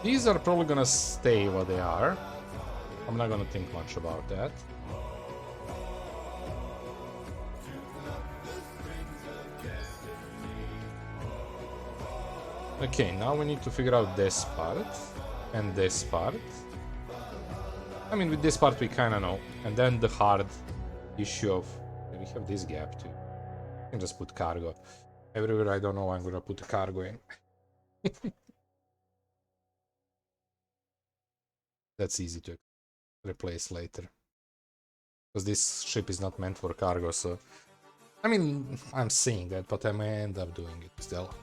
These are probably gonna stay what they are. I'm not gonna think much about that. Okay, now we need to figure out this part and this part. I mean, with this part we kind of know. And then the hard issue of... we have this gap too. I can just put cargo. Everywhere I don't know I'm gonna put the cargo in. That's easy to replace later. Because this ship is not meant for cargo, so... I mean, I'm saying that, but I may end up doing it still.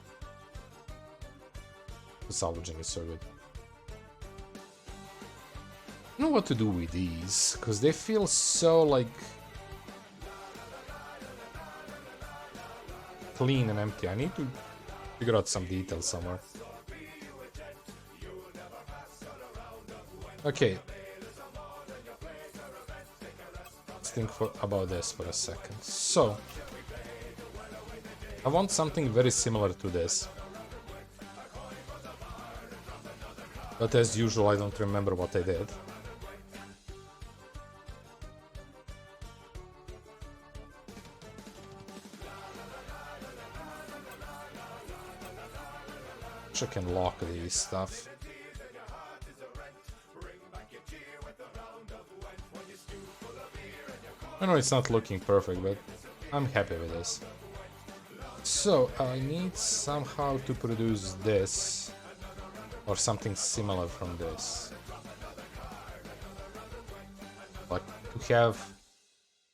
The salvaging is so good. I don't know what to do with these, because they feel so, like... clean and empty. I need to figure out some details somewhere. Okay. Let's think about this for a second. So, I want something very similar to this. But as usual, I don't remember what I did. I can lock these stuff. I know it's not looking perfect, but I'm happy with this. So I need somehow to produce this or something similar from this. Like to have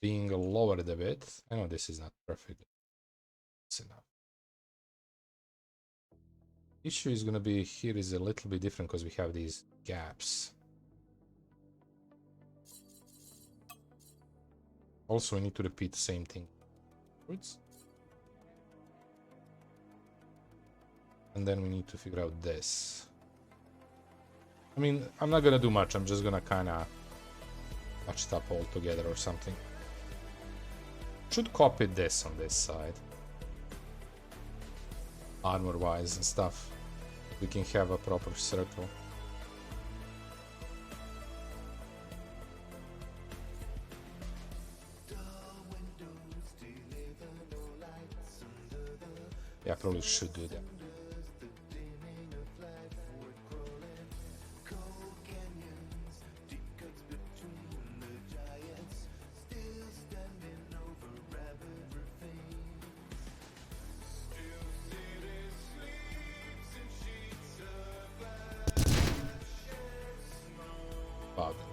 being lowered a bit. I know this is not perfect. It's enough. Issue is gonna be here is a little bit different because we have these gaps. Also, we need to repeat the same thing. And then we need to figure out this. I mean, I'm not gonna do much. I'm just gonna kind of patch it up all together or something. Should copy this on this side. Armor-wise and stuff. We can have a proper circle. Yeah, I probably should do that.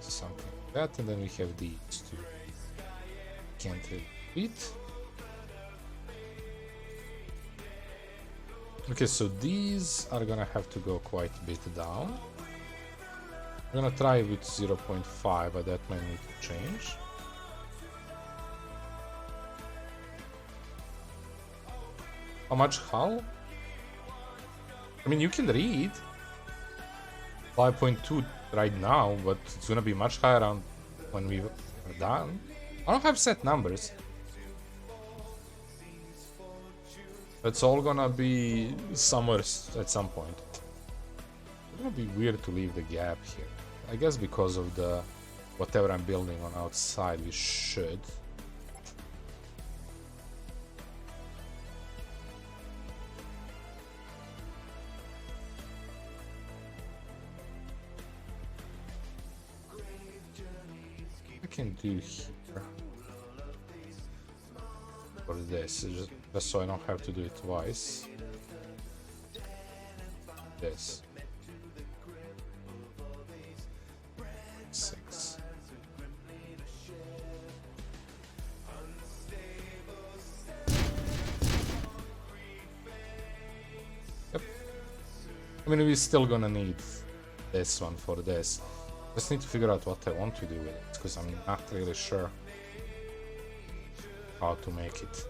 Something like that, and then we have these two. Can't repeat. Okay, so these are gonna have to go quite a bit down. I'm gonna try with 0.5, but that might need to change. How much hull? I mean, you can read 5.2 right now, but it's gonna be much higher on when we are done. I don't have set numbers. It's all gonna be somewhere at some point. It's gonna be weird to leave the gap here. I guess because of the whatever I'm building on outside, we should. Can do here for this, just so I don't have to do it twice. This 6. Yep. I mean, we're still gonna need this one for this. Just need to figure out what I want to do with it, because I'm not really sure how to make it.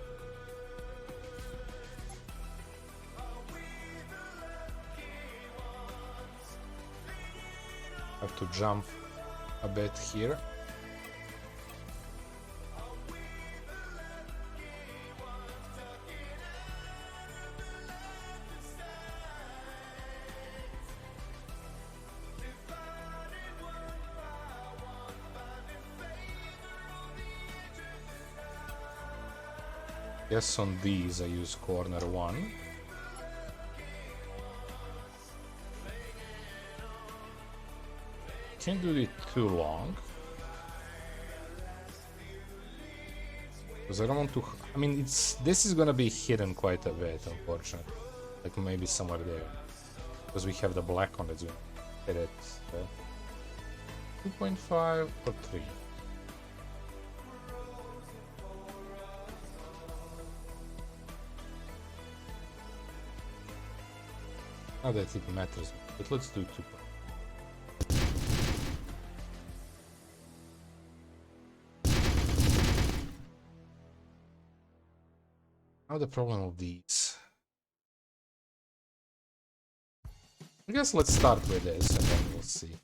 Have to jump a bit here. Guess on these I use corner 1. Can't do it too long. Because I don't want to... I mean, this is gonna be hidden quite a bit, unfortunately. Like maybe somewhere there. Because we have the black one that's gonna hit it. 2.5 or 3. Not that it matters, but let's do 2. Now the problem of these. I guess let's start with this and then we'll see.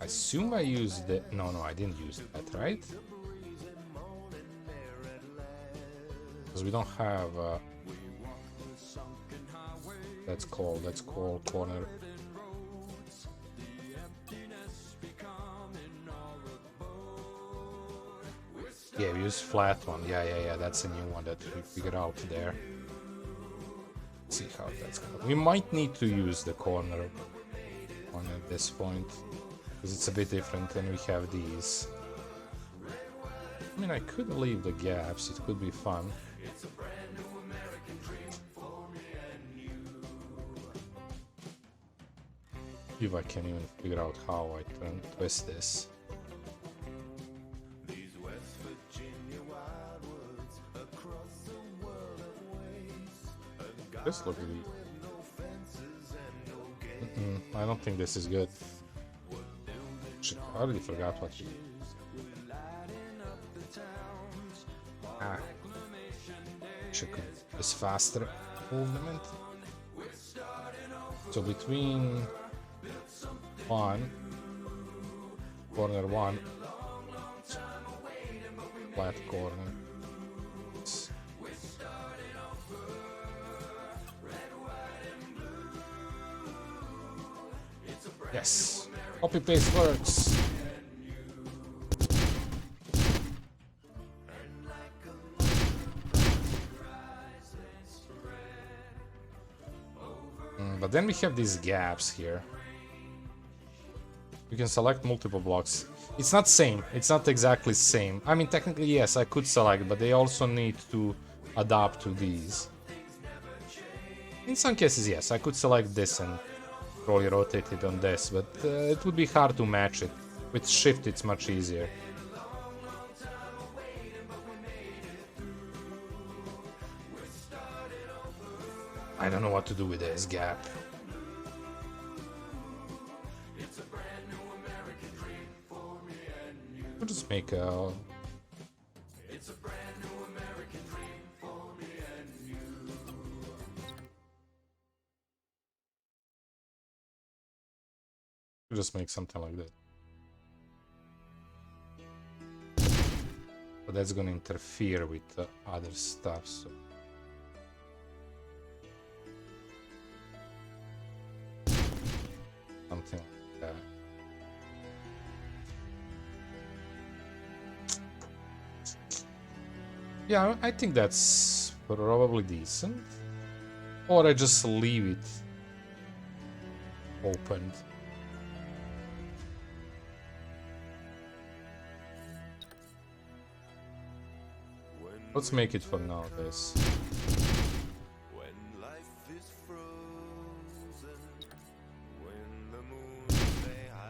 I assume I used the... No, I didn't use that, right? Because we don't have... Let's call corner. Yeah, we use flat one. Yeah, that's a new one that we figured out there. Let's see how that's going. We might need to use the corner one at this point. Because it's a bit different and we have these. I mean, I could leave the gaps, it could be fun. If I can even figure out how I can twist this. Just look at these. I don't think this is good. Shit, I already forgot what you... Should do this faster movement. So between corner 1, flat corner. Yes, copy paste works. But then we have these gaps here. You can select multiple blocks. It's not same. It's not exactly same. I mean, technically, yes, I could select, but they also need to adapt to these. In some cases, yes, I could select this and probably rotate it on this, but it would be hard to match it. With shift, it's much easier. I don't know what to do with this gap. We'll just make a... We'll just make something like that. But that's gonna interfere with other stuff, so... Something like that. Yeah, I think that's probably decent. Or I just leave it opened. Let's make it for now, this.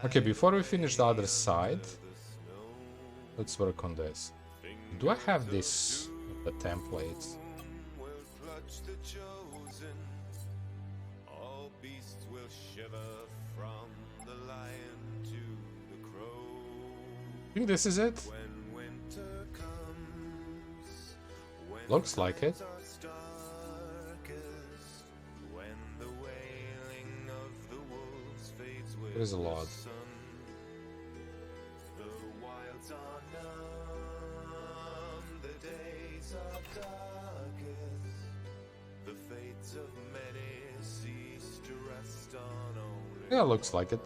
Okay, before we finish the other side, let's work on this. Do I have this in the templates? I think this is it. Looks like it. There's a lot. The fates of many cease Yeah, looks like it.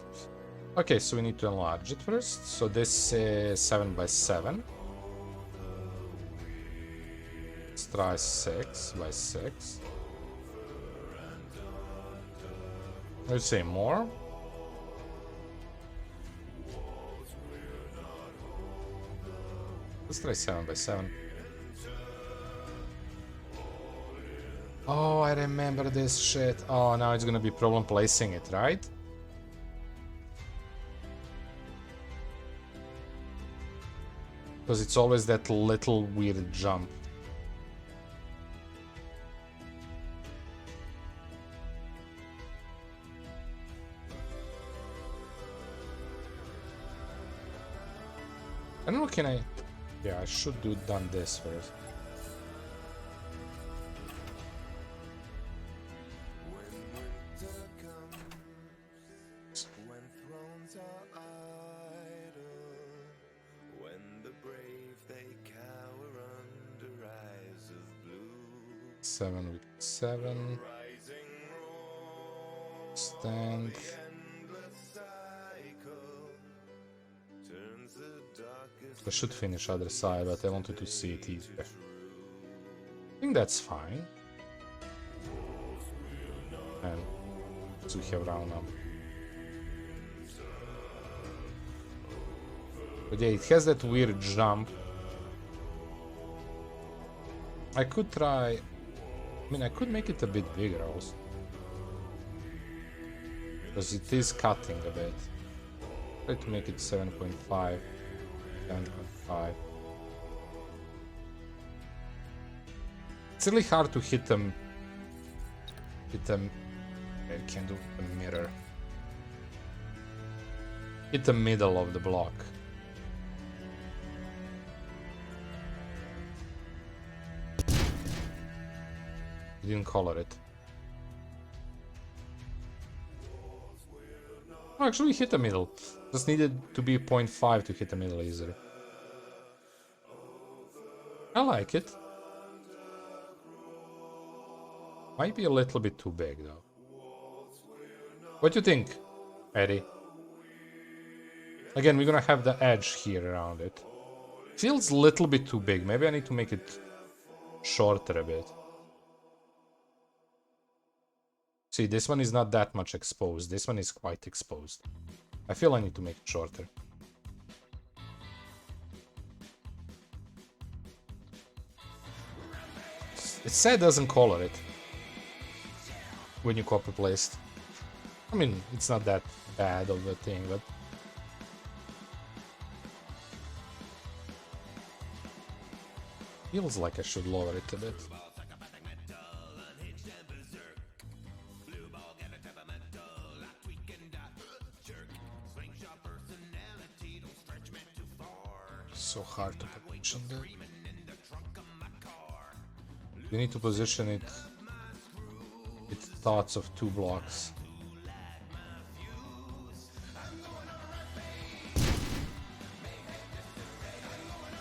Okay, so we need to enlarge it first. So this is 7 by 7. Let's try 6 by 6. Let's say more. Let's try 7 by 7. Oh, I remember this shit. Oh, now it's gonna be problem placing it, right? Because it's always that little weird jump. I don't know, can I... Yeah, I should do done this first. Seven with 7. Stand. I should finish other side, but I wanted to see it easier. I think that's fine. And so we have round up. But yeah, it has that weird jump. I could try... I mean, I could make it a bit bigger also. Because it is cutting a bit. Try to make it 7.5. 7.5. It's really hard to hit them. I can do the mirror. Hit the middle of the block. You didn't color it. Oh, actually we hit the middle. Just needed to be 0.5 to hit the middle easier. I like it. Might be a little bit too big though. What do you think, Eddie? Again, we're gonna have the edge here around it. Feels a little bit too big. Maybe I need to make it shorter a bit. See, this one is not that much exposed. This one is quite exposed. I feel I need to make it shorter. It said doesn't color it when you copy paste. I mean, it's not that bad of a thing, but feels like I should lower it a bit. So hard to position that. You need to position it with thoughts of 2 blocks.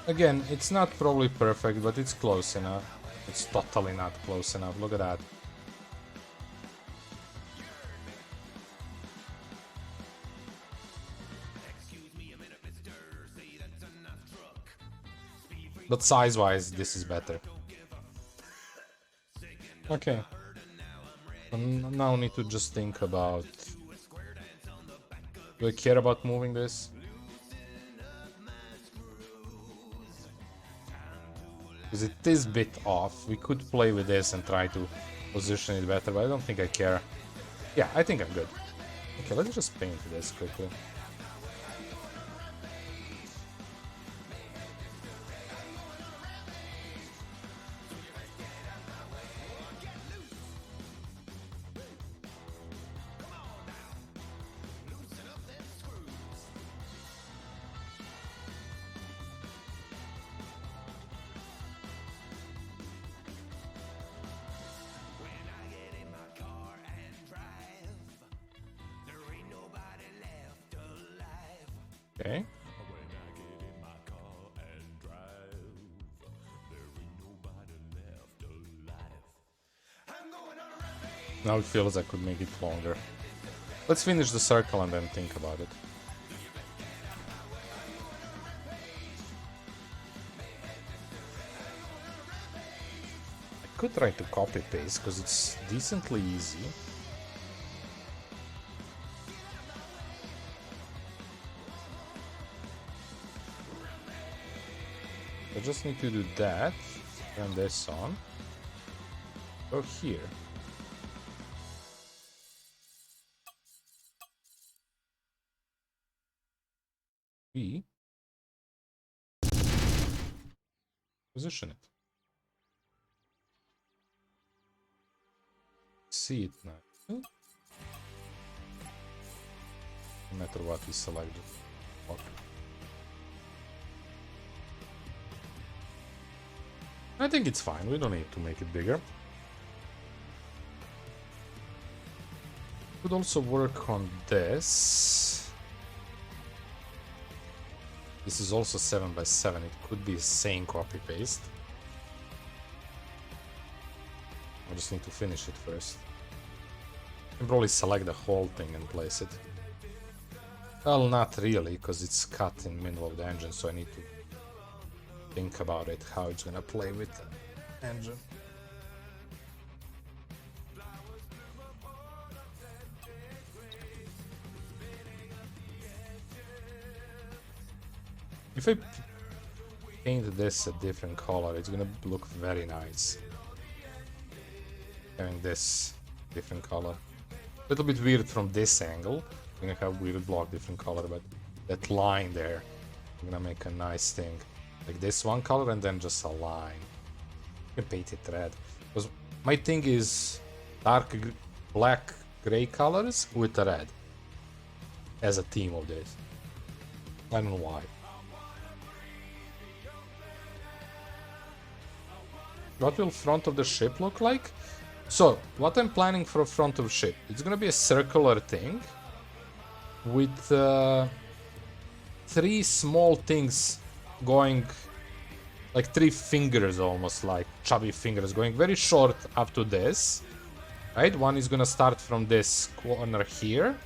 Again, it's not probably perfect, but it's close enough. It's totally not close enough. Look at that. But size-wise, this is better. Okay. Now I need to just think about... Do I care about moving this? Because it is a bit off. We could play with this and try to position it better, but I don't think I care. Yeah, I think I'm good. Okay, let's just paint this quickly. Okay. Now it feels I could make it longer. Let's finish the circle and then think about it. I could try to copy paste because it's decently easy. I just need to do that, turn this on, go here. B. Position it. See it now. No matter what we select. Okay. I think it's fine, we don't need to make it bigger. Could also work on this. This is also 7x7, it could be the same copy-paste. I just need to finish it first. I can probably select the whole thing and place it. Well, not really, because it's cut in the middle of the engine, so I need to think about it, how it's gonna play with the engine. If I paint this a different color, it's gonna look very nice. Having this different color. A little bit weird from this angle. I'm gonna have weird block different color, but that line there, I'm gonna make a nice thing. Like this one color and then just a line. You can paint it red. Because my thing is dark black gray colors with a red. As a theme of this. I don't know why. What will front of the ship look like? So, what I'm planning for front of ship, it's gonna be a circular thing with 3 small things going, like 3 fingers almost, like chubby fingers, going very short up to this, right? One is gonna start from this corner here,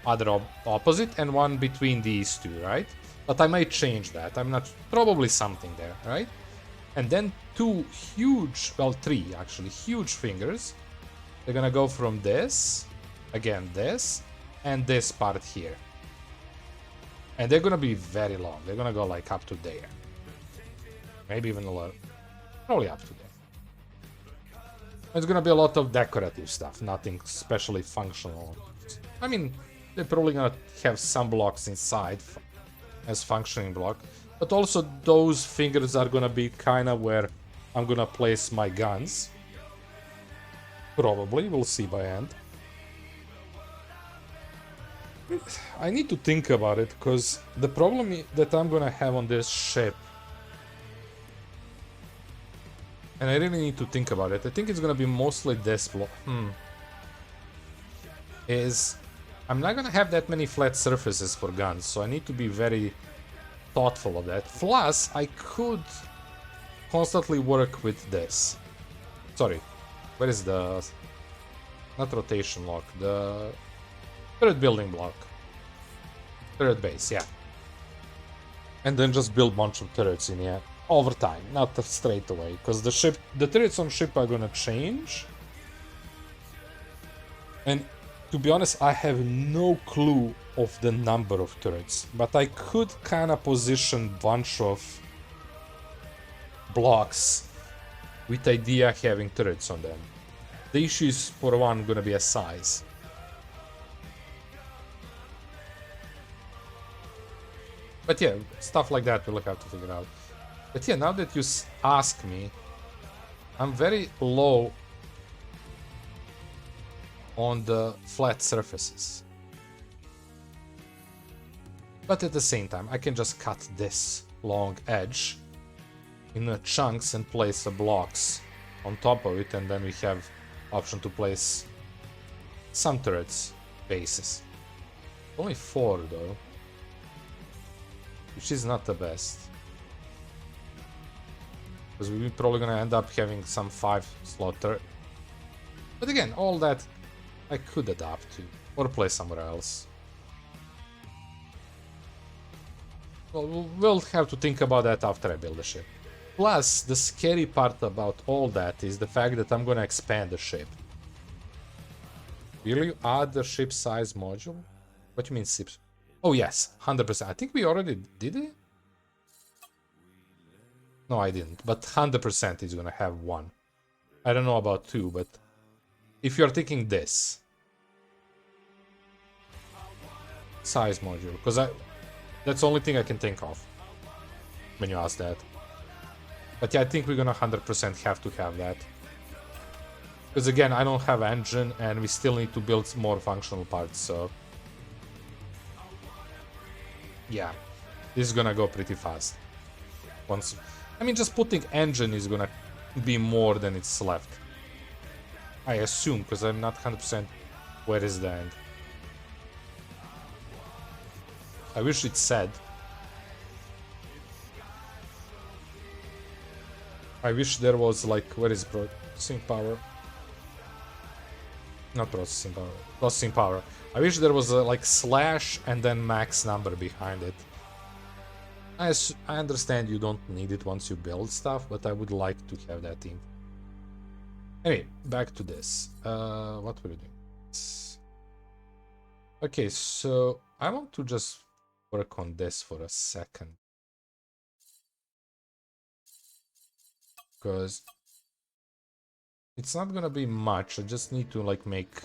other opposite, and one between these two, right? But I might change that, I'm not, probably something there, right? And then 2 huge, well 3 actually, huge fingers. They're gonna go from this, again this, and this part here. And they're gonna be very long, they're gonna go like up to there. Maybe even a lot, probably up to there. It's gonna be a lot of decorative stuff, nothing especially functional. I mean, they're probably gonna have some blocks inside as functioning block. But also those fingers are gonna be kinda where I'm gonna place my guns. Probably, we'll see by end. I need to think about it, because the problem that I'm gonna have on this ship, and I really need to think about it, I think it's gonna be mostly this block. Is I'm not gonna have that many flat surfaces for guns, so I need to be very thoughtful of that. Plus, I could constantly work with this. Sorry, where is the... not rotation lock, the turret building block. Turret base, yeah. And then just build a bunch of turrets in here over time, not straight away, because the turrets on ship are gonna change. And to be honest, I have no clue of the number of turrets, but I could kind of position bunch of blocks with idea having turrets on them. The issue is, for one, gonna be a size. But yeah, stuff like that we'll have to figure out. But yeah, now that you ask me, I'm very low on the flat surfaces. But at the same time, I can just cut this long edge in chunks and place the blocks on top of it, and then we have option to place some turrets bases. Only 4 though, which is not the best. Because we're probably gonna end up having some 5 slot turret. But again, all that I could adapt to. Or play somewhere else. Well, we'll have to think about that after I build the ship. Plus, the scary part about all that is the fact that I'm gonna expand the ship. Will you add the ship size module? What do you mean ship? Oh yes, 100%. I think we already did it? No, I didn't, but 100% is gonna have one. I don't know about two, but if you're thinking this size module, because that's the only thing I can think of when you ask that. But yeah, I think we're gonna 100% have to have that. Because again, I don't have engine and we still need to build more functional parts, so... yeah, this is gonna go pretty fast. Once... I mean, just putting engine is gonna be more than it's left. I assume, because I'm not 100% where is the end. I wish it said. I wish there was like, where is processing power? Not processing power, processing power. I wish there was a like slash and then max number behind it. I understand you don't need it once you build stuff, but I would like to have that in. Anyway, back to this. What were we doing? Okay, so I want to just work on this for a second. Because it's not gonna be much. I just need to like make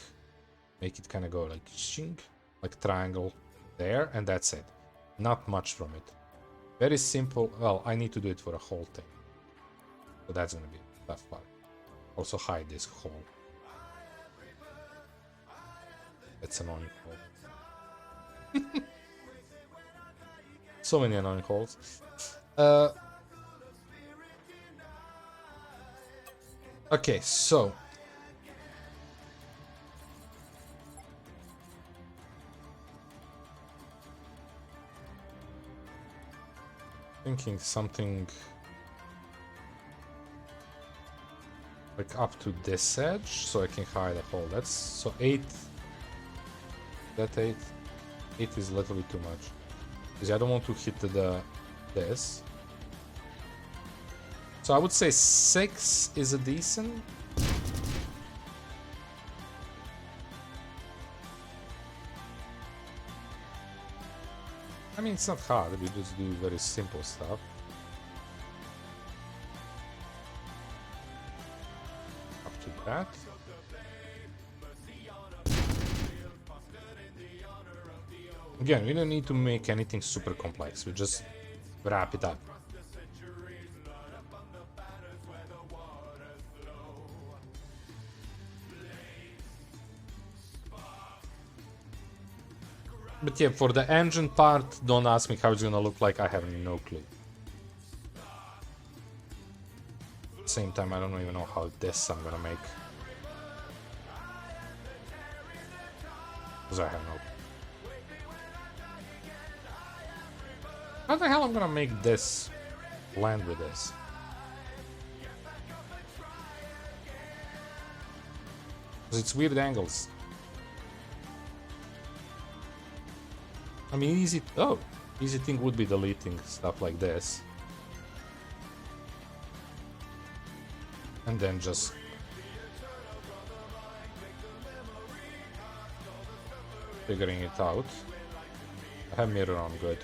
it kind of go like shink, like triangle there, and that's it. Not much from it. Very simple. Well, I need to do it for a whole thing, so that's gonna be a tough part. Also hide this hole. That's annoying hole. So many annoying holes. Okay, so thinking something like up to this edge, so I can hide a hole. That's so 8. That 8 is literally too much because I don't want to hit this. So I would say 6 is a decent. I mean, it's not hard, we just do very simple stuff. Up to that. Again, we don't need to make anything super complex, we just wrap it up. But yeah, for the engine part, don't ask me how it's gonna look like, I have no clue. At the same time, I don't even know how this I'm gonna make. Because I have no clue. How the hell I'm gonna make this land with this? Because it's weird angles. I mean, easy thing would be deleting stuff like this. And then just figuring it out. I have mirror on, good.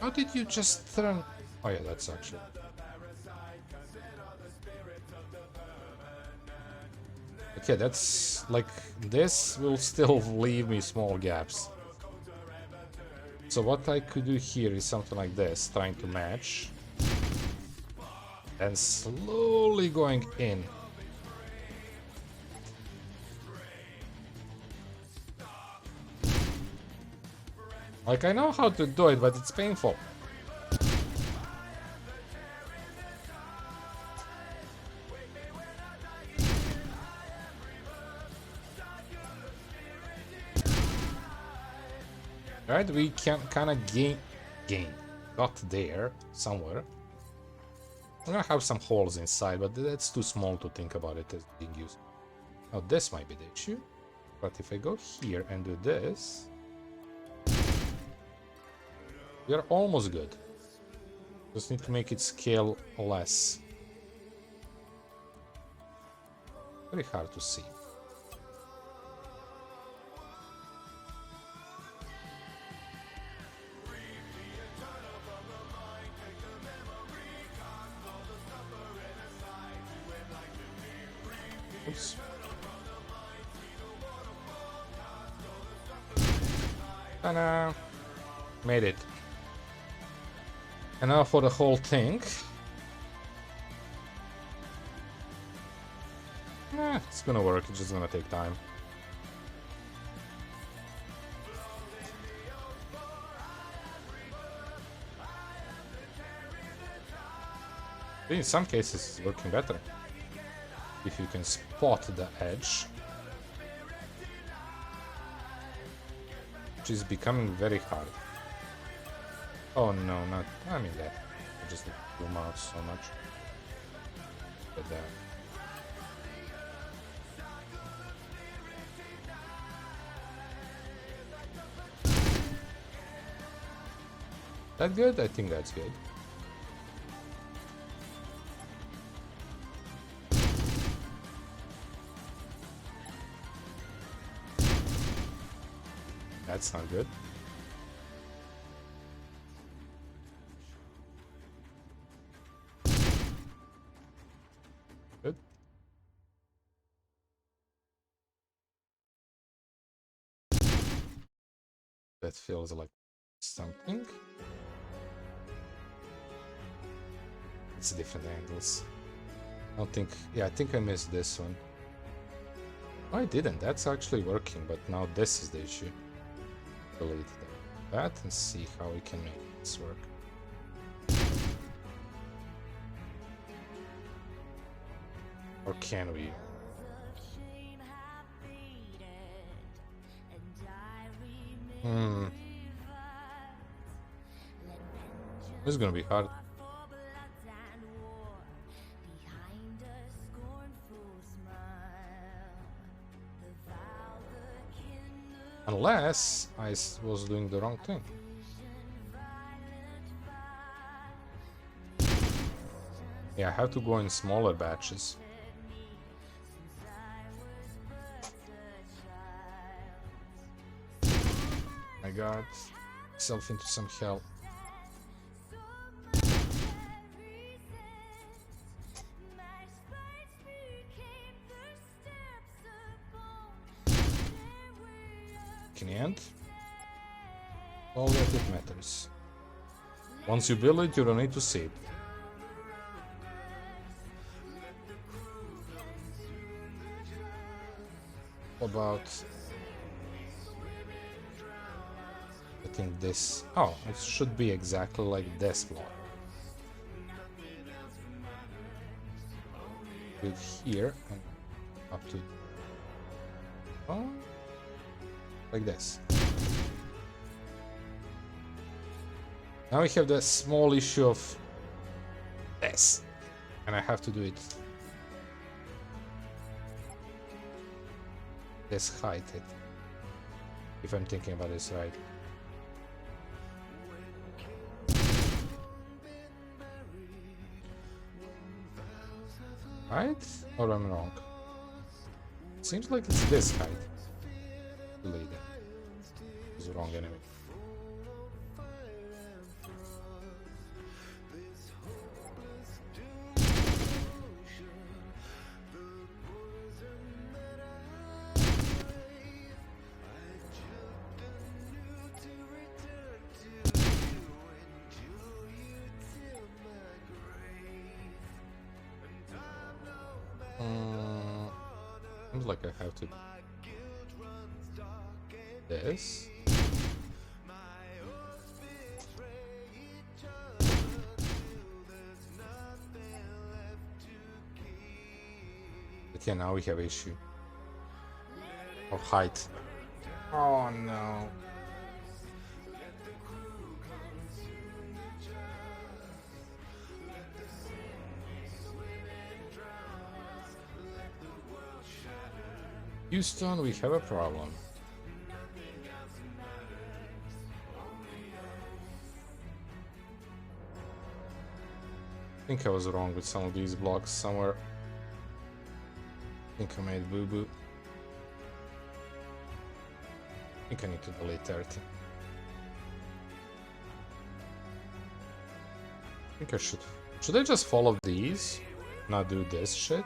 How did you just turn? Oh yeah, that's actually... Okay, that's like, this will still leave me small gaps. So what I could do here is something like this, trying to match. And slowly going in. Like, I know how to do it, but it's painful. Right, we can kind of gain, got there somewhere. I'm gonna have some holes inside, but that's too small to think about it as being used. Now this might be the issue. But if I go here and do this, we are almost good. Just need to make it scale less. Very hard to see. Oops. Ta-da! Made it. And now for the whole thing. It's gonna work, it's just gonna take time. In some cases it's working better. If you can spot the edge. Which is becoming very hard. Oh no, not... I mean that. I just zoom out so much. But that. That good? I think that's good. That's not good. Good. That feels like something. It's different angles. I don't think... Yeah, I think I missed this one. No, I didn't. That's actually working, but now this is the issue. Delete that and see how we can make this work. Or can we? This is gonna be hard. Unless I was doing the wrong thing. Yeah, I have to go in smaller batches. I got myself into some hell. Can't. All that it matters. Once you build it, you don't need to see it. About... I think this... Oh, it should be exactly like this block. With here and up to... Oh... Like this. Now we have the small issue of this. And I have to do it this height, if I'm thinking about this right. Right? Or I'm wrong? Seems like it's this height. Delete it. It's wrong anyway. Seems like I have to this. Okay, now we have issue of height. Oh no. Houston, we have a problem. I think I was wrong with some of these blocks somewhere. I think I made boo-boo. I think I need to delete 30. I think I should... Should I just follow these? Not do this shit?